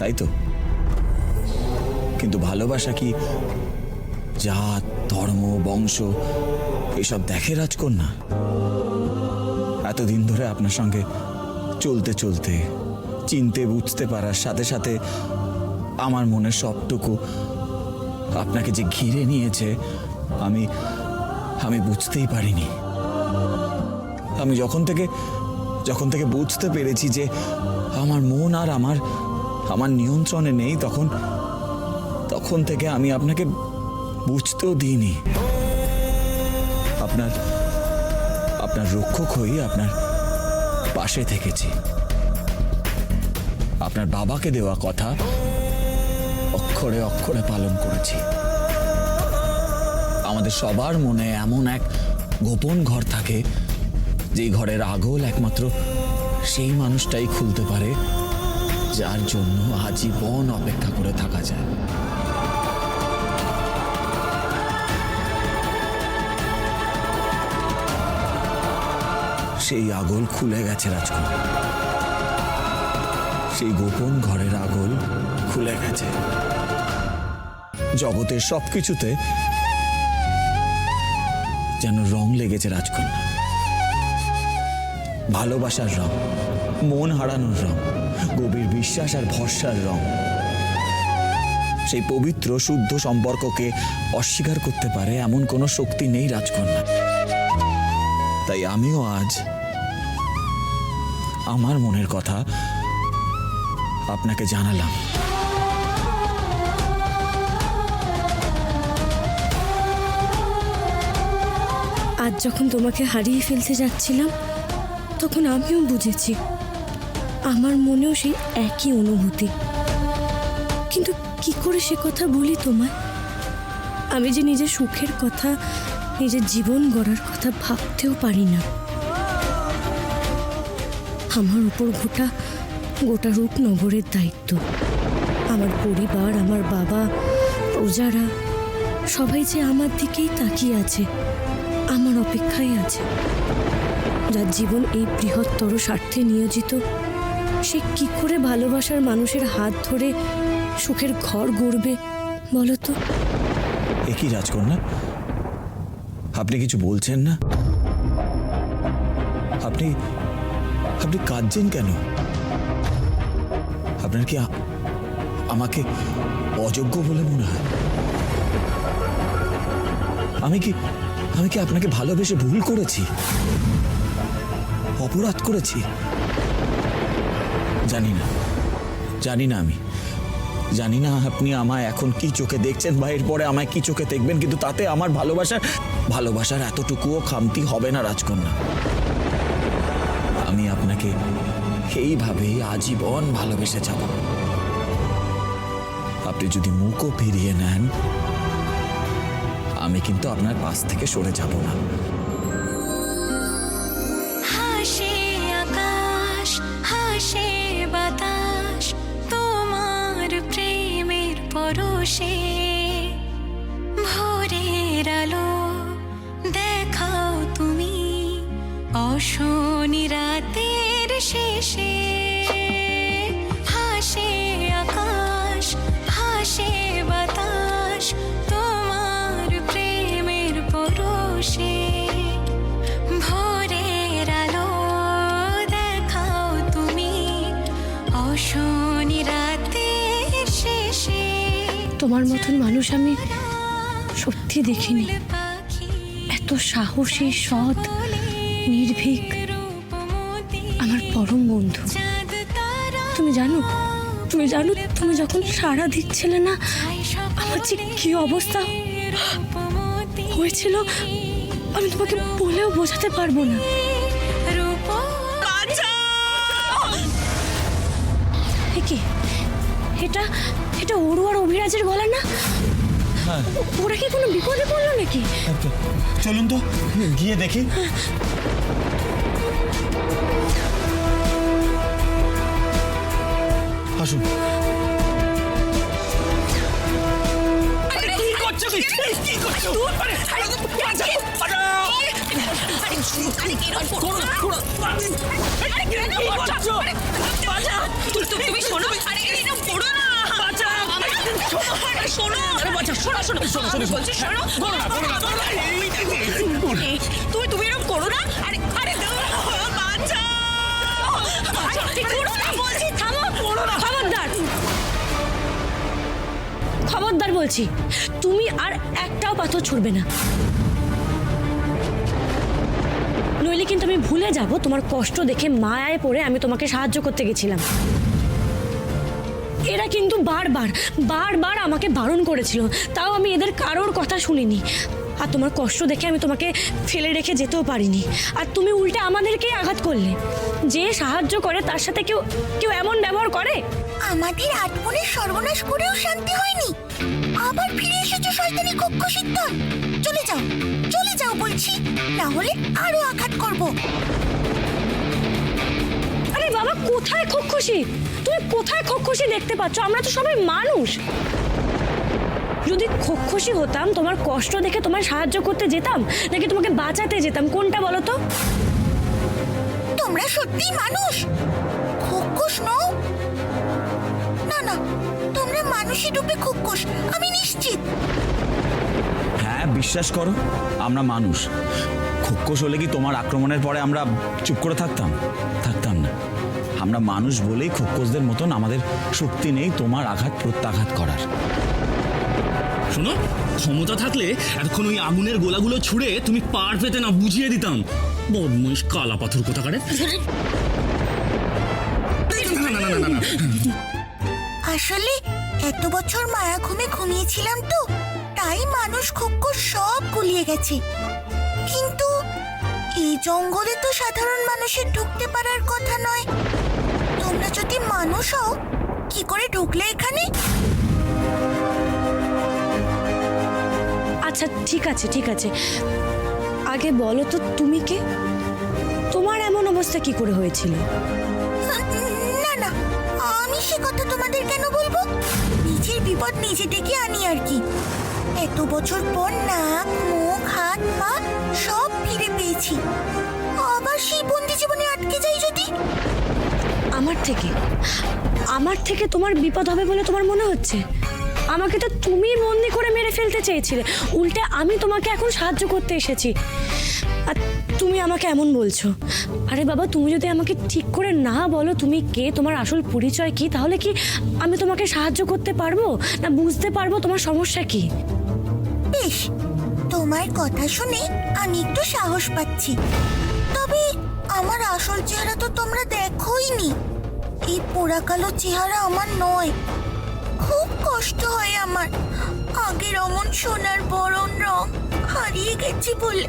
তাই তো? কিন্তু ভালোবাসা কি জাত, ধর্ম, বংশ এসব দেখে রাজকন্যা? এতদিন ধরে আপনার সঙ্গে চলতে চলতে চিনতে বুঝতে পারার সাথে সাথে আমার মনের সবটুকু আপনাকে যে ঘিরে নিয়েছে আমি আমি বুঝতেই পারিনি। আমি যখন থেকে বুঝতে পেরেছি যে আমার মন আর আমার নিয়ন্ত্রণে নেই, তখন থেকে আমি আপনাকে বুঝতেও দিইনি। আপনার রক্ষক হয়ে আপনার পাশে থেকেছি। আপনার বাবাকে দেওয়া কথা অক্ষরে অক্ষরে পালন করেছি। আমাদের সবার মনে এমন এক গোপন ঘর থাকে, যেই ঘরের আগল একমাত্র সেই মানুষটাই খুলতে পারে যার জন্য আজীবন অপেক্ষা করে থাকা যায়। সেই আগল খুলে গেছে রাজকন্যা, সেই গোপন ঘরের আগল খুলে গেছে। জগতের সবকিছুতে যেন রং লেগেছে রাজকন্যা। ভালোবাসার রং, মন হারানোর রং, গভীর বিশ্বাস আর ভরসার রং। সেই পবিত্র শুদ্ধ সম্পর্ককে অস্বীকার করতে পারে এমন কোনো শক্তি নেই রাজকন্যা। তাই আমিও আজ আমার মনের কথা আপনাকে জানালাম। আজ যখন তোমাকে হারিয়ে ফেলতে যাচ্ছিলাম, তখন আমিও বুঝেছি আমার মনেও সেই একই অনুভূতি। কিন্তু কি করে সে কথা বলি তোমায়? আমি যে নিজের সুখের কথা, নিজের জীবন গড়ার কথা ভাবতেও পারি না। আমার উপর গোটা রূপনগরের দায়িত্ব। আমার পরিবার, আমার বাবা, প্রজারা সবাই যে আমার দিকেই তাকিয়ে আছে, আমার অপেক্ষায় আছে। যার জীবন এই বৃহত্তর স্বার্থে নিয়োজিত, সে কি করে ভালোবাসার মানুষের হাত ধরে সুখের ঘর গড়বে বলো তো? একই রাজকন্যা, আপনি কিছু বলছেন না? আপনি কাঁদছেন কেন? আপনার কি আমাকে অযোগ্য বলে মনে হয়? আমি কি আপনাকে ভালোবেসে ভুল করেছি, অপরাধ করেছি? জানি না আমি জানি না আপনি আমায় এখন কি চোখে দেখছেন বা এরপরে আমায় কি চোখে দেখবেন, কিন্তু তাতে আমার ভালোবাসার এতটুকুও খামতি হবে না রাজকন্যা। আমি আপনাকে এইভাবেই আজীবন ভালোবেসে যাব। আপনি যদি মুখও ফিরিয়ে নেন, আমি কিন্তু আপনার পাশ থেকে সরে যাব না। হাসে আকাশ, হাসে বাতাস, তোমার প্রেমের পরশে। ভোরের আলো দেখাও তুমি অশনি রাতের শেষে। হাসে আকাশ, হাসে বাতাস, তোমার প্রেমের পরশে। ভোরের আলো দেখাও তুমি অশনি রাতের শেষে। তোমার মতন মানুষ আমি সত্যি দেখিনি। এত সাহসী, সৎ, নির্ভীক, আমার পরম বন্ধু। তুমি জানো তুমি যখন সাড়া দিচ্ছিলে না, আমার যে কি অবস্থা হয়েছিল আমি তোমাকে বলেও বোঝাতে পারবো না। কি এটা ওরু আর অভিরাজের গলা না? ওরা কি কোনো বিপদে পড়লো নাকি? চলুন তো গিয়ে দেখি। আসুন। তুমি শোনো, শোনো আমি বলছি শোনো তুমি এরকম করো না। আরে আরে বাঁচাও করো না বলছি, থামো করো না। খবরদার বলছি, তুমি আর একটাও পাথর ছুড়বে না, নইলে কিন্তু আমি ভুলে যাব তোমার কষ্ট দেখে মায়ায় পড়ে আমি তোমাকে সাহায্য করতে গেছিলাম। এরা কিন্তু বারবার আমাকে বারণ করেছিল, তাও আমি এদের কারোর কথা শুনিনি। আর তোমার কষ্ট দেখে আমি তোমাকে ফেলে রেখে যেতেও পারিনি, আর তুমি উল্টে আমাদেরকেই আঘাত করলে। যে সাহায্য করে তার সাথে কেউ এমন ব্যবহার করে? আমাদের আটমনের সর্বনাশ করেও শান্তি হয়নি, আবার ফিরে এসেছো শয়তানি কক্ষসীর দল। চলে যাও বলছি, না হলে আরো আঘাত করব। আরে বাবা, কোথায় খক্ষসী? তুমি কোথায় খক্ষসী দেখতে পাচ্ছ? আমরা তো সবাই মানুষ। যদি খক্ষসী হতাম তোমার কষ্ট দেখে তোমায় সাহায্য করতে যেতাম, নাকি তোমাকে বাঁচাতে যেতাম, কোনটা বলো তো? তোমরা সত্যি মানুষ, খক্ষস নও? না, তোমরা মানুষই রূপে খক্ষস, আমি নিশ্চিত। হ্যাঁ, বিশ্বাস করো, আমরা মানুষ। খোকস হলে কি তোমার আক্রমণের পরে আমরা চুপ করে থাকতাম না। আমরা মানুষ বলেই খোকসদের মতন আমাদের শক্তি নেই তোমার আঘাত প্রত্যাঘাত করার। শোনো, ক্ষমতা থাকলে এতক্ষণ ওই আগুনের গোলাগুলো ছুঁড়ে তুমি পার পেতে না, বুঝিয়ে দিতাম। বদমাইশ কালা পাথর কোথাকারে। না। আসলে এত বছর মায়া ঘুমিয়েছিলাম তো, তাই মানুষ খক্ষস সব গুলিয়ে গেছে। কিন্তু এই জঙ্গলে তো সাধারণ মানুষের ঢুকতে পারার কথা নয়। তোমরা যদি মানুষ হও, কি করে ঢুকলে এখানে? আচ্ছা ঠিক আছে, আগে বলো তো তুমি কে? তোমার এমন অবস্থা কি করে হয়েছিল? না, আমি সে কথা তোমাদের কেন বলবো? নিজের বিপদ নিজে ডেকে আনি আর কি। এত বছর পর নাক, মুখ, হাত, পা সব ফিরে পেয়েছি। আবার সেই বন্দি জীবনে আটকে যাই যদি? আমার থেকে তোমার বিপদ হবে বলে তোমার মনে হচ্ছে? আমাকে তো তুমি বন্দি করে মেরে ফেলতে চেয়েছিলে, উল্টে আমি তোমাকে এখন সাহায্য করতে এসেছি, আর তুমি আমাকে এমন বলছো। আরে বাবা, তুমি যদি আমাকে ঠিক করে না বলো তুমি কে, তোমার আসল পরিচয় কি, তাহলে কি আমি তোমাকে সাহায্য করতে পারবো না বুঝতে পারবো তোমার সমস্যা কি? বেশ, তোমার কথা শুনে আমি একটু সাহস পাচ্ছি। তবে আমার আসল চেহারা তো তোমরা দেখোইনি। এই পোড়া কালো চেহারা আমার নয়। খুব কষ্ট হয় আমার। আগের অমন সোনার বরণ রং হারিয়ে গেছে বলে।